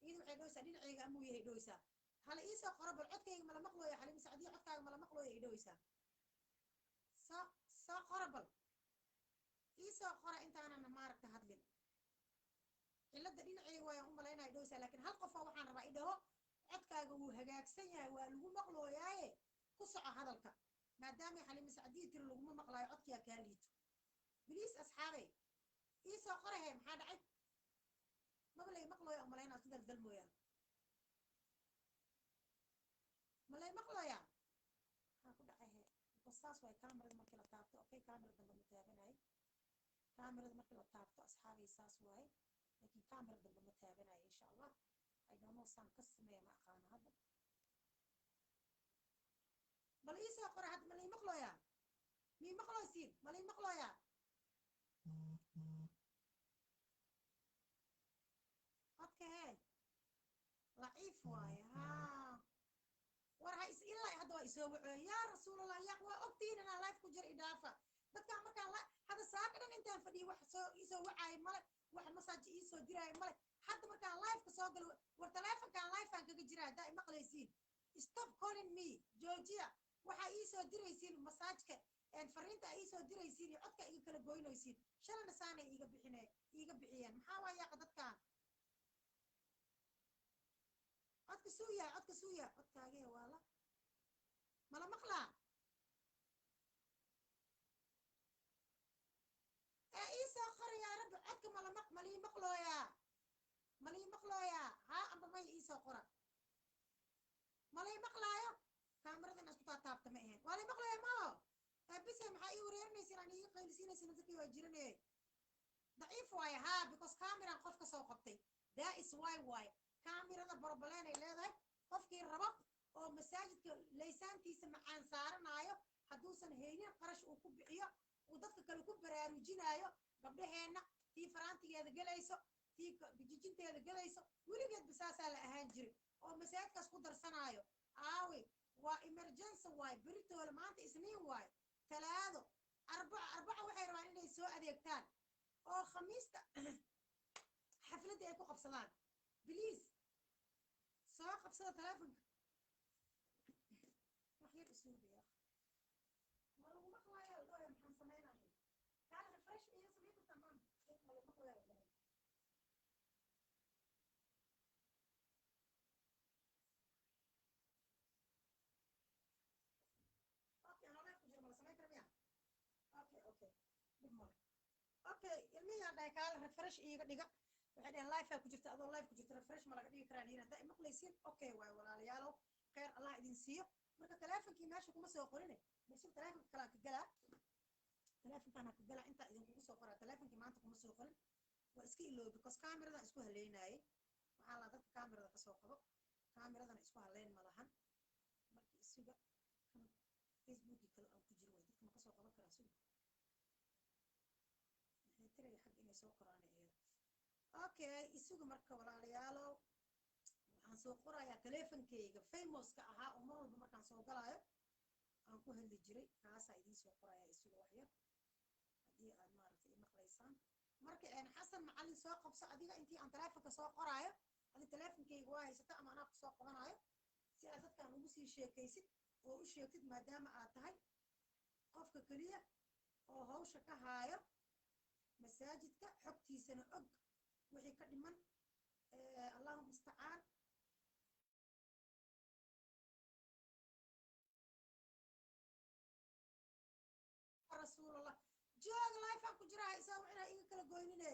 iyadu waxay dhoweysaa dhinacayga amuu yahay dhoweysaa hala iisoo qora bal codkayga mala maqlooya xaliima sacdiin codkaaga mala maqlooya ay dhoweysaa soo qora bal iisoo qora intaanan maaragta hadlin cilada dhinacayga waayaan u malaynaya dhoweysaa laakiin hal qofoo waxaan rabaa idhaho codkaaga wuu hagaagsan yahay waa lagu maqlooyaaye ku soco hadalka maadaama xaliima sacdiin tiri laguma maqlaayo codkiyaa kaa liito biliis asxaabey iisoo qorahe maxaa dhacay mabalay maqlooya umalaynaa isku daldal mooyaan malay maqlooya maxaa ku dhacahe saas waay kaamirada markii la taabto okay kaamira dambe ma taabanayo kaamirada markii la taabto asxaabay saas waaye laakiin kaamira dambe ma taabanayo insha allah I don't know saan ka sameeya ma aqaano hadda bal ii soo qora hadda ma lii maqlooyaa mii maqlooysiin ma lii maqlooyaa codka hee laciif waaye haa war ha is ilaa hadda waa isoo wacoy yaa rasuulallah yaa waa ogtiin inaan life ku jira idhaafa dadkaan markaan hadda saaka dhan intaan fadhiyo wax soo isoo wacaayo male wax masaaj iisoo diraayo male hadda markaan life ka soo galo war taleefankaan lifeaan kaga jira haddaa imaqlaysiin stop calling me georgia waxaa iisoo diraysiin masaajka fariinta ay iisoo diraysiin iyo codka iga kala goynaysiin shalana saanay iiga bixiyeen maxaa waa yaaqa dadkaan codka suuya codkaagee waala mala maqlaa ee iisoo qorayaa rabbi codka malii maqlooyaa haa amba maya iisoo qora malii maqlaayo kaamiradan isku taataabta ma ahayn waa lii maqlooya mao bise maxaa ii wareerinaysin aan iiga qaylisiinaysin dadkii waa jirane daciif waaye haa because kaamiran qof ka soo qabtay that is why waaye kaamirada borobaleen ay leedahay qofkii rabo oo masaajidka laysaantiisa macaan saaranaayo hadduusan haynin qarash uu ku bixiyo uu dadka kale ku baraarujinaayo gabdhaheenna tii faraantigeeda gelayso tii jijinteeda gelayso weligeed basaasaa la ahaan jiray oo masaajidkaas ku darsanaayo aawi waa emergency waaye beritoole maanta isniin waaye talaado arbaca waxay rabaan inay soo adeegtaan oo khamiista xafladii ay ku qabsadaan بليز سواق بصوت تلفونك وحير اسلوبي يا اخي ما لو مقوى يا ولد محن سمينا هي تعال ريفرش ايه سميته تمام ما لو مقوى يا ولد اوكي انا لا كجر ما سميت ربيع اوكي بالمره اوكي المية دايكال ريفرش ايه دغ waxay dhaheen life ku jirta adoo life ku jirta refresh ma laga dhigi karaa niina hadda maqlaysiin okay waay walaalayaalow khayr allah idin siiyo marka taleefankii meesha kuma soo qorine meesha taleefanka kala ka galaa taleefankana ka galaa inta idin kugu soo qoraa taleefankii maanta kuma soo qorin waa iska iloobi because kaamirada isku haleynayay waxaa la dadka kaamirada ka soo qabo kaamiradana isku haleyn ma lahan markii isuga facebookii kale aan ku jiro way dadka ma ka soo qaban karaa suga waxay tiray xaq inay soo qoraan iyada okay isugu marka walaalayaalow waxaan soo qorayaa taleefankayga famouska ahaa oo mar walba markaan soo galaayo aan ku hadli jiray kaasaa idiin soo qorayaa isugu wax yar haddii aad maaragtay maqlaysaan marka xasan macallin soo qabso adiga intii aan taleefanka soo qoraayo adi taleefankayga waa haysata ama anaa ku soo qabanaayo si aad dadkaan ugu sii sheekaysid oo u sheegtid maadaama aad tahay qofka keliya oo hawsha ka haayo masaajidka xogtiisana og wixii ka dhiman allahumma musta'aan rasuulallah joog life aan ku jiraa isaa waxina iga kala goynine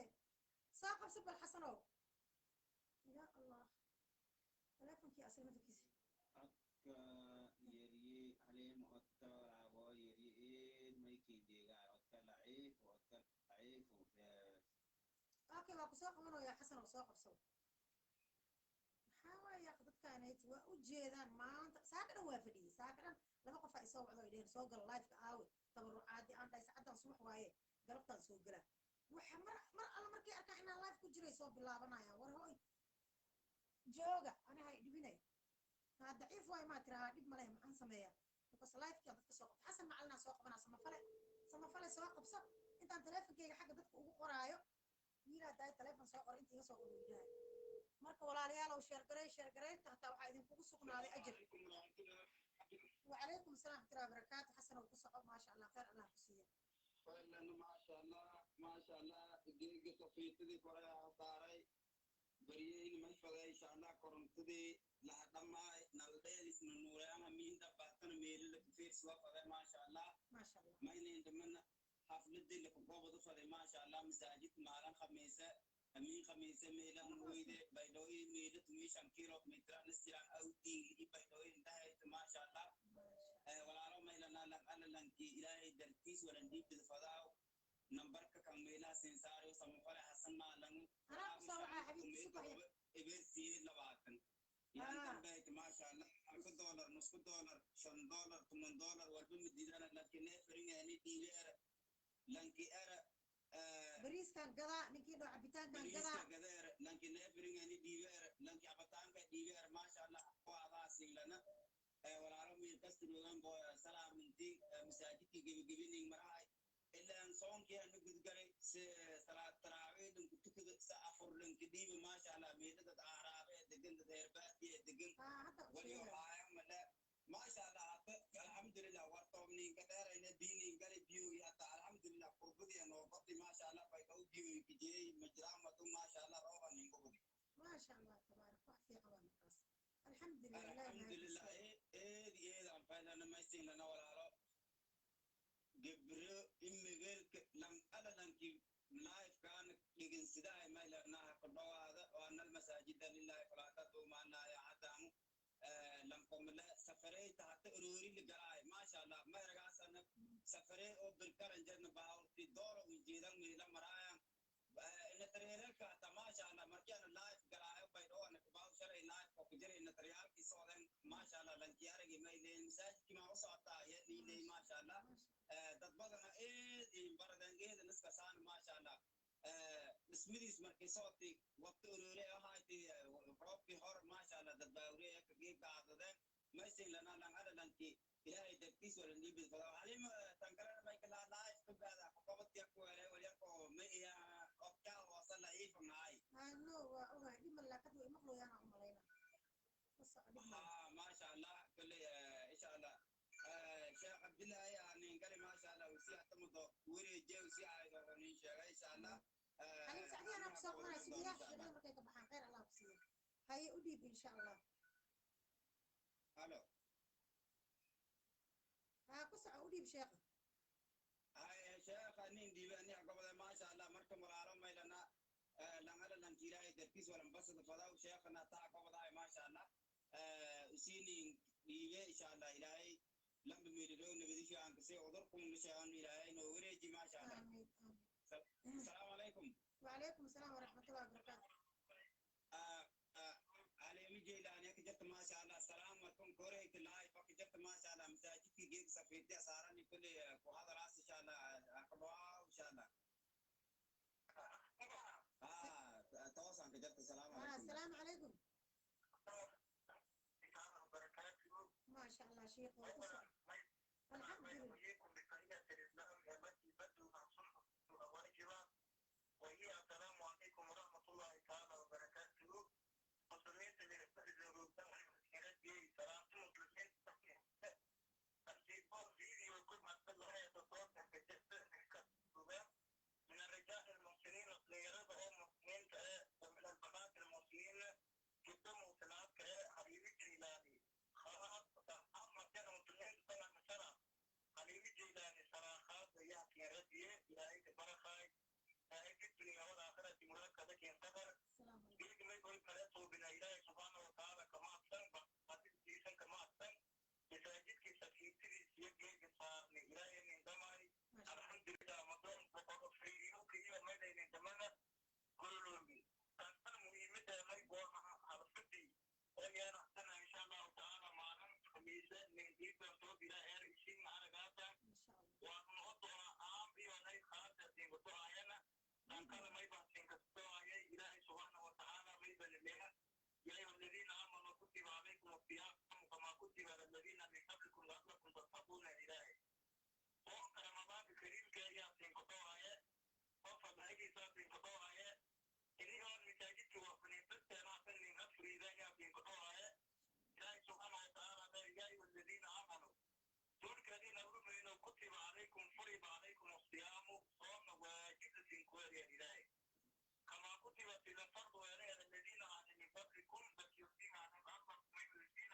saa qabsi bal xasanow ya allah taleefankii asal madkiisa codka yeriye haleema codka laabo yeriye maykii deegaa codka laciif اوكي waa ku soo qabanayaa xasan oo soo qabso maxaa waaya dadkaanayt waa u jeedaan maanta saaka dhan waa fadhiyay saaka dhan laba qof ay soo wacdo ay dheen soo gal live ka aawe tabarucaadi aan dhahay saacaddan subax waaye galabtaan soo gala waxa mar alla markii arkaa inaan live ku jiray soo bilaabanaya war hooy jooga ana hay dhibinay haa daciif waay ma tiraa dhib ma leh maxaan sameeyaa because live ka dadka soo qabto xasan macalina soo qabanaa samafale soo qabso intaan taleefankayga xagga dadka ugu qoraayo wiilaa daay taleefon soo qoray inta iga soo qoro wiilaha marka walaalayaalow sheergareynta hataa waxaa idinkugu sugnaaday ajir وعليكم السلام ورحمة الله وبركاته حسن وقصة ما شاء الله خير الله كسيه فعلا ما شاء الله دينك تفيتدي فرا داري بريين ما فلا إن شاء الله كرمتدي لا دما نلدي اسم النور أنا مين دبعتنا ميل لكفير سوا فلا ما شاء الله ما إني دمنا حفلة دي لكم قبض فلا ما شاء الله مساجد مالا خميسة أمين خميسة ميلا نويدة بيدوي ميلة تميش عن كيلو متر نسيران أو تيجي بيدوي انتهت ما شاء الله ولا رما إلى أنا لانكي إلهي درتيس ولا نديب بالفضاء نمبرك كم ميلا سنساري وسمفر حسن ما لانو أنا بصراحة حبيبي إبر سير لباكن بيت ما شاء الله $1 نص $1 $5 $8 والبمديدنا لكن نفرين يعني ديلر لانكي أرى بريس كان قضاء نكي دو عبتان كان بريس قضاء كقدر لانكي نفرين يعني ديلر لانكي عبتان كديلر ما شاء الله وعلى سيلنا والعالم يكسروا لنا سلام من دي مساجد جبينين مراي إلا أن صون كي أنا قد قري صلاة تراويح كنت كده سأفر لين كديب ما شاء الله ميتة أعرابه دقن تدربات دقن وليو عام لا ما شاء الله الحمد لله ورطومني كدار إن ديني قري بيو يا الحمد لله قربتي أنا وقتي ما شاء الله بيتو بيو كجي مجرامة ما شاء الله روحا نقولي ما شاء الله تبارك وفي قوام الحمد لله الحمد لله إيه فعلا أنا ما يصير لنا ولا لا جبر إمجال لم أنا لنكي لايف كان لكن سداي ما لنا قدوا هذا وأن المساجد لله فلا تدعوا مع الله يعدم لم قم لا سفري تحت أروري لجراي ما شاء الله ما رجع سنة سفري أو بالكرن جن باور في دور وجيدا من لما رايا إن تريلك تماشى على مركان اللايف جراي بيدو أن كباو شرعي لايف وكجري إن تريال كيسودن ما شاء الله لنكيارك ما يلين مساجد كما وصلت يلي ما شاء الله dad badan ee baradangeeda niska saan ma sha Allah bismidis markii sooti waqti urure ahayti roobki hor ma sha Allah dad baawre ka geeb qaadadeen ma sin lana lan hada lanki ilaahay dadkiis wala nibi fala alim tankarana ma kala laay kubada qobad ya ku wala wala ko ma iya qofka wasal ay famaay no wa oga dima la ka duwa maqlo yana umalayna ما شاء الله كل ان شاء الله شيخ عبد الله يعني قال ما شاء الله وسيح تمضى وري جو وسيح ان شاء الله هل سعدي انا بسوق انا سيدي شغل مركي كبحان خير الله بسير هاي اديب ان شاء الله الو ها قصة اديب شيخ هاي شيخ اني ديواني قبل ما شاء الله مركم العالم ما لنا لما لنا كيراي تركيز ولا مبسط فضاو شيخنا تاع قبل ما شاء الله سيني ديوه ان شاء الله الهي لم بميرون نبديش عن كسي عذركم نشان الهي نوريجي ما شاء الله امين السلام عليكم وعليكم السلام ورحمة الله وبركاته علي مجي لانك جت ما شاء الله سلامكم كوري تلاي فك جت ما شاء الله مساجد کی گیگ سفیدے سارا نکل کو هذا راس ان شاء الله اقوا ان شاء الله تواصل جت السلام عليكم السلام عليكم ما شاء الله شيخ وقصة الحمد لله وهي السلام عليكم ورحمة الله تعالى وبركاته وسميت للرسول سلام مسلمين الشيطان فيدي وكل ما صلى عليه تصوت كجسد من الرجال المسلمين والسيارات هم مسلمين ومن البنات المسلمين قدموا ثلاث حبيبي جيلاني خلاص أما كانوا مسلمين سنة مسرة حبيبي جيلاني صراحات يحكي رديه إلهي تبرخاي هيك الدنيا والآخرة مركزة كين قدر بيجي ما يقول كلامه بين الله سبحانه وتعالى كما أحسن بعدين جيسن كما أحسن مساجد كي سكيتي يجي صار من إلهي من دمائي الحمد لله مدام بقول فريقه كي ما يدين من دمنا كله بي كان مهمة ما يقول على فتي وأنا أحسن إن شاء الله تعالى معنا خميسة من جيب صوت إلى آخر شيء معنا قاعدة ونحطها عام بي ولا يخاطر دي بطرعنا كان ما يبقى سنكتوا إلهي سبحانه وتعالى ما يبقى لله يا أيها الذين آمنوا كتب عليكم الصيام كما كتب على الذين من قبلكم لعلكم تتقون إلهي وقت رمضان الكريم كي سنكتوا وفد هيجي سنكتوا إني هو المساجد وفني تستمع سنين أفري ذا سنكتوا إلهي سبحانه وتعالى يا أيها الذين آمنوا دول الذين أمروا إنه كتب عليكم فرض عليكم الصيام صوم واجب سنكوار يا إلهي كما كتبت إلى فرض ويرى الذين من قبلكم بس يقيم عنهم أكبر من الذين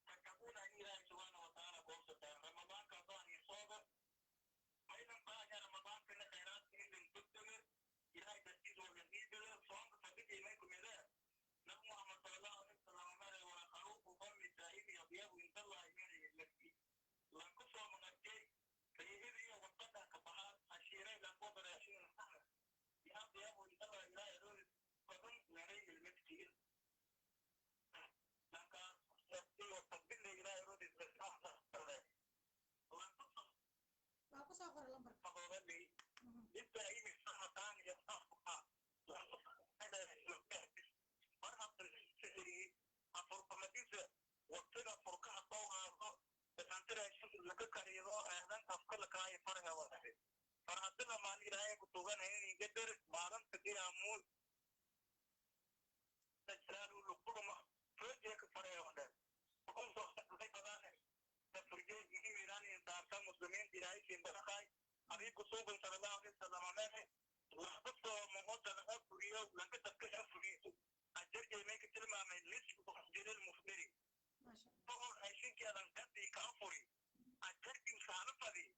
تتقون إلهي سبحانه وتعالى قوسة رمضان كظان يصاب أيضا بعد رمضان كنا خيرات إذن تبتل إلهي تسيز والنبيذ صوم فبدأ إليكم إله نحن محمد صلى الله عليه وسلم ولا خروف وفم الدائم يضيب إن الله إيمانه الذي لنقصه من الجيش فيهذه وقتها كبعات الشيرين لنقوبر يشين الحمد يهب يهب إن الله إله يدور فضم نريه المسكين انت اي من سنه ثانيه يصفها هذا مرحبا بالسحري افرقمتيس وقتنا فرقها طوها تنترى الشيء اللي كريضو اهلا افكر كاي فرها واحد فرحتنا ما لي راي كتوغان هي قدر مارن تدي امول تجرالو لكل ما فوجك فرها واحد كل صوت زي بدانه تفرجي يجي ميراني دارتا مسلمين دراي كيمبرخاي ابي كسوب صلى الله عليه وسلم امامه وحدث موت انا افريو لان تفكر افريو اجرجي ميك كلمه من ليش بحجر المفدري ما شاء الله طبعا عايشين كده قدي كافري اجرجي وسالفدي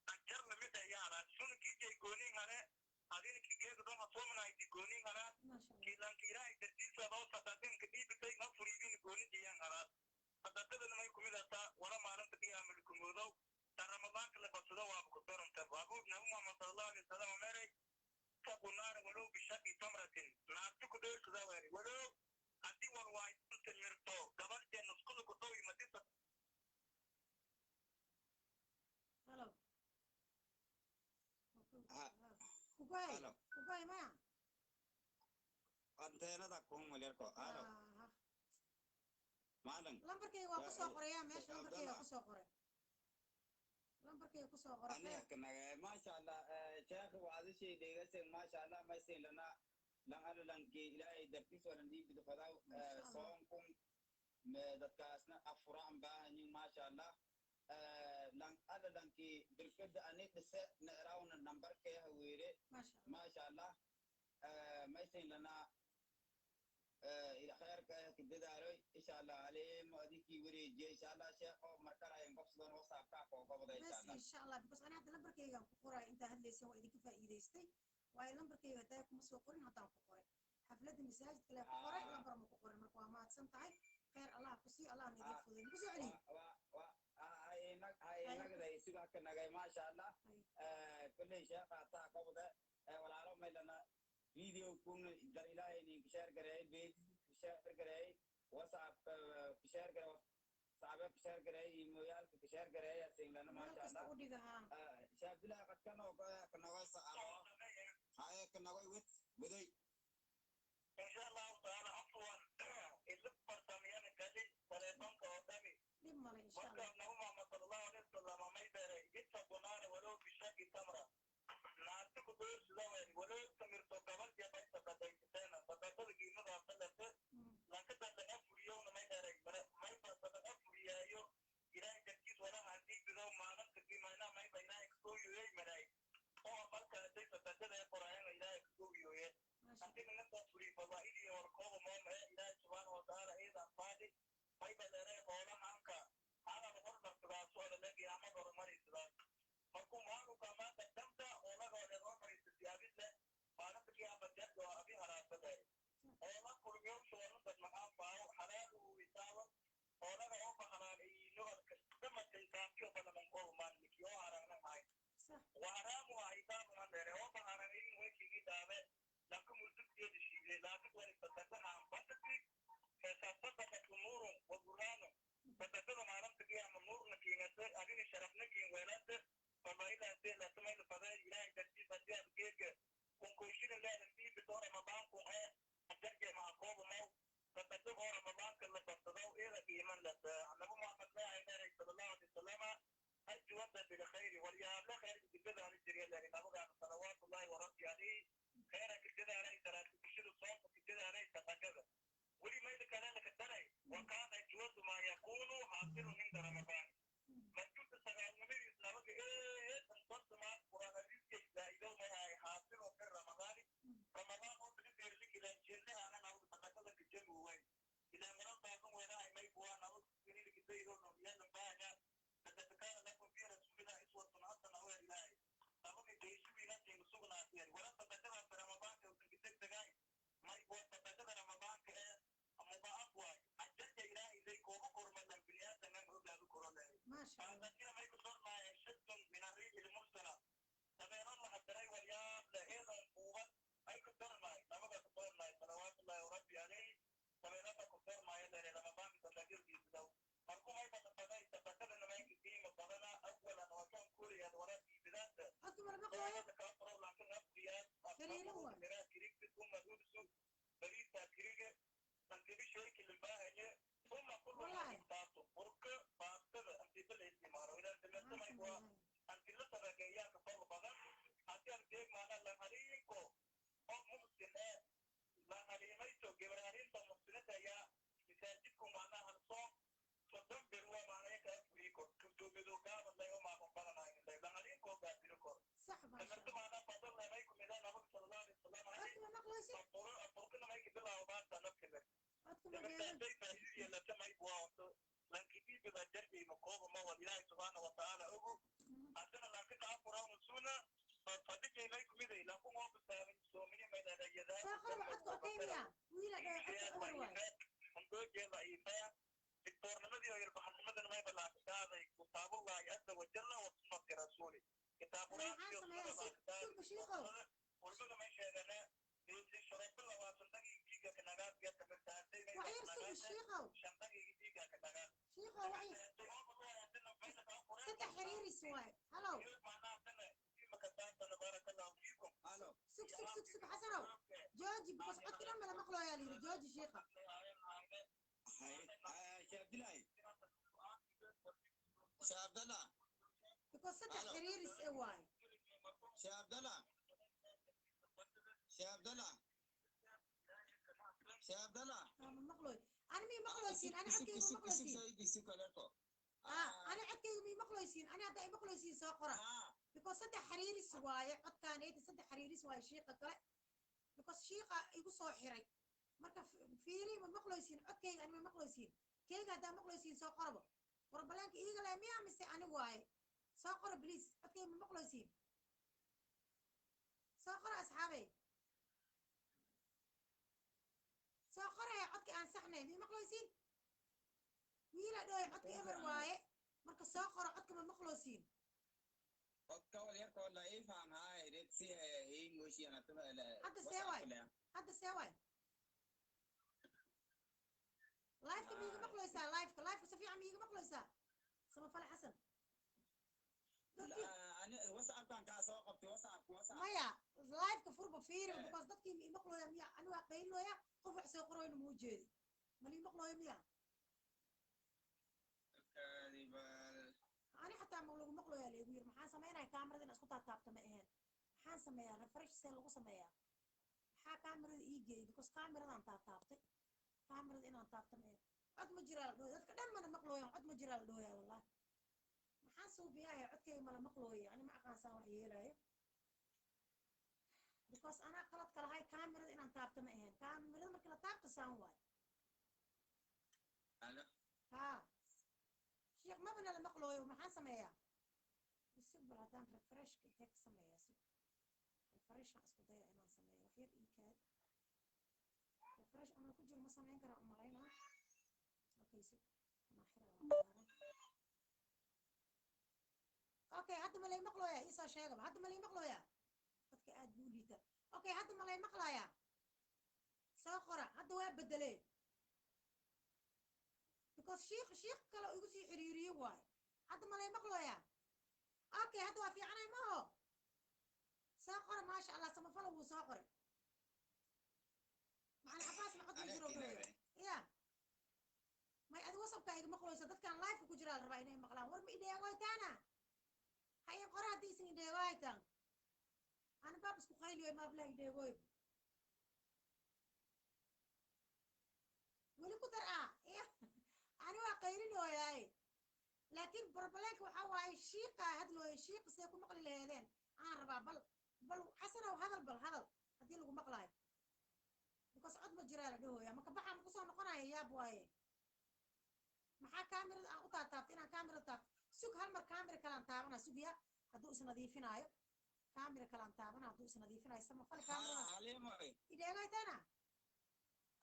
اجرنا متى يارا شنو كيجي يقولين انا هذين كيجي دوما صومنا يقولين انا ما شاء الله كيلان كيرا يدتي سبا فتاتين كدي بتاي نفري دين يقولين ديان انا فتاتين لما يكون لتا ولا ما لم تبي عملكم ودو ترى رمضان كله بصدوا وابكتورم تبابو نبي محمد صلى الله عليه وسلم امري كبنار ولو بشق تمرة ناتك دير كذا ولو أدي والواي تنتمرتو قبل جن نسكت كتوي متى هلا Halo. كوكاي ما Antena da como ler ko. Halo. Malang. lambarkayga waa kusoo qoraya meesha lambarkayga kusoo qoray lambarkayga kusoo qoray Aniga kanaga ma sha Allah sheekh waadi shay deegasan ma sha Allah ma sin lana lan ala lan ki ilaahay dartiis wala dhiib fadaw soonkum dadkaasna afuraan baahanyin ma sha Allah lan ala lan ki dirkada ani dhise na raawna nambarkay haweere ma sha Allah ma sin lana إلى خير كداري إن شاء الله عليه ما أديك وريجي إن شاء الله شيخ أو مركز أيام قبضان وصاب كاكو قبضة إن شاء الله إن شاء الله بس أنا هذا لمبر كيجا كقرأ أنت هذا سوى إذا كيف إيديستي وهاي لمبر كيجا تاك مسوق قرن هذا كقرأ حفلة المساجد كلا كقرأ لمبر ما كقرأ مركوا ما تسمعي خير الله كسي الله نجيب فضل بس عليه هاي نقدر يسوع كنا جاي ما شاء الله كل شيء قاطع قبضة ولا علوم لنا فيديو كون در إلهي إنك شير كره بيت شير كره وصعب شير كره صعب شير كره إيميل شير كره يا سيدنا ما شاء الله شاف لا قد كنا واسع هاي كنا ويت بدي إن شاء الله تعالى عفوا اللي برتميان كذي ولا ينقى قدامي لما إن شاء الله وكان محمد صلى الله عليه وسلم ما يدري يتسبون ولو بشق تمرة نعتق دور زوال ولو تمرت قبل يا بيت تدين سنة فتقول قيمة أصلت لكن تأفر يوم ما يدري ما يتأفر يو إلى تركيز ولا عندي بدو ما نكتب ما أنا ما يبينا يكسو يوي مراي هو أمرك لدي فتجد القرآن إلى يكسو يوي أنت من التأفر فضائلي وركوب مهم إلى سبحانه وتعالى إذا فادي ما يبدأ قولا عنك هذا مغرب السؤال الذي أمر مري السلام مركم هانو كما تقدمت ولا غير الأمر استثيابي له فأنا تكي أبجد وأبي هراسة ولا كل يوم شوالن تجمعان فاو حلال ويساوى ولا غير حلال لغة كما تلقام كيو فلا منقول من لكيو حرانا هاي وحرام وعيطان من دره وحرامين ويكي كتابة لكم ملتك يد الشيء لكن وين تتكلم عن بطتي فسببت أمور وبرهان فتتكلم عن نفسك يا أمور لكي نسر أبين الشرف لكي ولاد فما إلى أن لا تمل فضاء إلهي ترتيب أديان كيك كونكوشين الله نسيب بدور رمضان كوها أترجع مع قوم مو فتتبع رمضان كلا تفتضوا إلى إيمان لك النبي محمد صلى الله عليه وسلم أجود بالخير وليا لا خير كده عن الجريان لأن نبغى صلوات الله ورضي عليه خيرك كده عليه ترى تشيل الصوت كده عليه تفكر ولي ما إذا كان لك الدري وكان أجود ما يكون حاصل عند رمضان مكتوب سبع النبي إسلامك تنقص مع قرآن الرزق لا إذا ما هي حاصل في رمضان رمضان هو تقدر لك إلى الجنة أنا نقول تقدر لك الجنة وين إذا مرض بعضهم ولا ما يبغى نقول تقولي لك زي يقول نبيان نبايا تتكلم لكم في رسول الله إسوة حسنة ولا إلهي نقول تعيشوا بنا تنسونا يعني ولا تتكلم في رمضان fiikum macnaha halsoon soddon bir waa macnaha ka afuri kor kutubadu gaaba laga maaqan badanayn dhangalin koo gaabiro kor صح ما شاء tamarta الله macnaha fadal leemay kumidaan nabiga sallallahu alayhi wasallam عدك ما مقلوسين afurkana may kibilaawo maanta nafkile عدك ما بيعمل tamartaasay faa'iidaya latamay waato lankidii bila jarbi makooba ma wal ilaahi subhanahu wa ta'ala ogu haddana laakiin afuraan suuna fadijay may kumiday laakiin waa bisaabay soomiye may dhadhayadaa ساقر عدك أوكيميا ويلا ده عدك أول واحد handoojeeda iibaya dictoornimadii oo yarbaxanimadan may balaaqsaaday kitaabullahi azza wajalla wa sunnati rasuuli maxaa sameeyaa sulba shiiqow walbada may sheegane sharafilla waa shandagii dhiiga ka nagaadya tamirtaasay wax yar sugi shiiqow shandagii dhiiga ka nagaad shiiqow wax yar saddex xiriiris waay halow sug xasanow jooji bas codki dhan mala maqlooyaa la yidhi jooji shiiqa شابدنا because saddex xiriiris e waay شابدنا شابدنا شابدنا ma maqlooy ani mii maqlooysiin ani codkayga ma maqlooysiin ani codkayga mii maqlooysiin ani hadda ay maqlooysiin soo qora because saddex xiriiris waaye codkaaneyta saddex xiriiris waaye shiiqa kale because shiiqa igu soo xiray marka fiiri ma maqlooysiin codkayga ani ma maqlooysiin kayga haddaa maqlooysiin soo qorabo warbalaanka iiga leh miyaa mise ani waaye soo qoro bliis codkayga ma maqlooysiin soo qoro asxaabey soo qoraya codki aan saxnay mii maqlooysiin wiila dhooy codka eber waaye marka soo qoro codka ma maqlooysiin hadda see waay hadda see waay لايفك ميجي مقلوسا لايفك si fiican miiga maqleysaa samafale xasan أنا وسع كان كاسو قبتي وسع maya لايفka furba fiiri because dadkii mii maqlooya miya ani waa qaylooya qof wax soo qorayna muu jeedi malii maqlooya miya ani xataa ma lagu maqlooya leegu yiri maxaan sameynaya kaamirada in isku taabtaabta ma aheen maxaan sameeyaa refresh see lagu sameeyaa maxaa kaamirada ii geeyay because kaamiradaan taabtaabtay kaamirada inaan taabta ma aheen cod ma jiraa la dhooya dadka dhan mana maqlooyan cod ma jiraa la dhooya wallahi maxaan suubiyaaya codkayga mala maqlooya ani ma aqaansaan wax yeelaayo because anaa qalad ka lahay kaamirada inaan taabta ma aheen kaamirada markii la taabta saan waay ها شيخ ما بنا المقلوي ومحان سميها بسيب بلادان ريفرش كتاك سميها سيب ريفرش اسكو ضيع انا سميها وحير ايكاد ريفرش انا كجر ما سمعين كرا امرينا اوكي سيب انا حرا اوكي هاد ما لي مقلويا ايسا شيغب هاد ما لي مقلويا قدك اد بوليتا اوكي هاد ما لي مقلايا ساقرا هاد waa bedelee because sheekh kale igu sii xiriiriyay waay hadda ma lay maqlooyaa okay hadda waa fiicanay ma ho soo qor ma sha Allah sama falo wuu soo qoray maxaan xafaas ma qad jiro ya may ad wasabka iga maqlooysa dadkan live ku jira la rabaa inay maqlaan war ma ideegoy taana hay qora hadii isin ideegoy taan ana baab isku qayliyo ma bla ideegoy wali ku dar أنا واقيلين وياي لكن بربلك وحواي شيقة هذلو الشيق سيكون مقل لهذين ربع بل حسنا وهذا هذا هدي لكم مقلاي بكس عد مجرى له يا ما كبحة مقصون نقنا يا بواي ما كاميرا أقطع تابتنا كاميرا تاب سوق هالمر كاميرا كلام تابنا سوقيا هدوس نظيفين هاي كاميرا كلام تابنا هدوس نظيفين هاي سما فل كاميرا إذا جاي تنا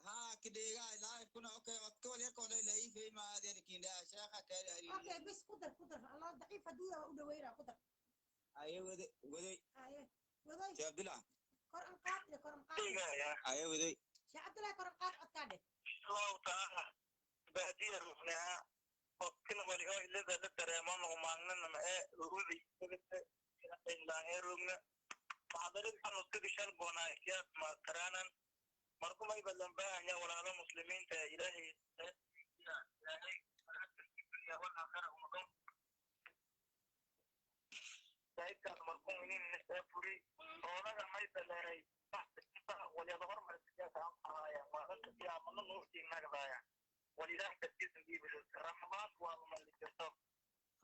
ها كده لا يكون اوكي وتقول يكون لا في ما هذه لكن لا شيخه كاري اوكي بس قدر الله ضعيف هديه ودويره قدر ايوه ودي ايوه ودي يا عبد الله قران قاتل قران قاتل ايوه ودي يا عبد الله قران قاتل عتاده الله تعالى بهديه ربنا وكنا ولي الا ذا تريمان وماننا ما ودي لا هيرونا حضرت انه كده شربنا يا ما كرانا مركم أي بدل بقى يا ولا على مسلمين تا إلهي إلهي الدنيا والآخرة ومقام سعيد كان مركم منين نستفري ولا ما يتلاقي تحت ولا ظهر ما تجاه عن قرايا ما أنت يا من نوفتي النجدايا ولله تكتسب إبل رحمات ومن الجسم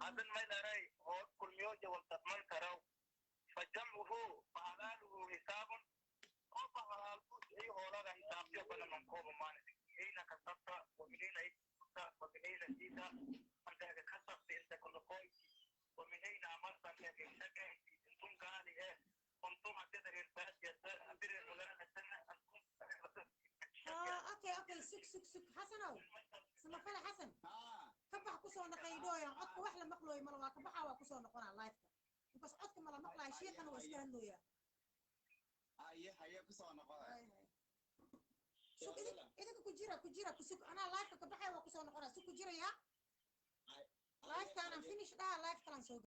هذا ما نرى هو كل يوم والتمن كرو فجمعه فعلاله حساب أو فعلال أي هولا حساب يقبل من قوم ما أين كسبت ومنين أيت ومنين جيت أنت كسبت أنت كل قوي ومنين عملت أنت شكل أنتم كان إيه أنتم أتدري الفاس أدري ولا أتنا أنتم اوكي سك حسنو سما فلا حسن ها كبح كسو نقيدويا عدك wax la maqlooy mal waa kabaxa waa kusoo noqonaa live-ka bas codka mala maqlaa sheekana waa iska hadlooya haye ku soo noqday suk idinka ku jira kusuk anaa live-ka kabaxay waa kusoo noqonaa suk ku jiraya live-ka ana finish dhaha live-ka lan soo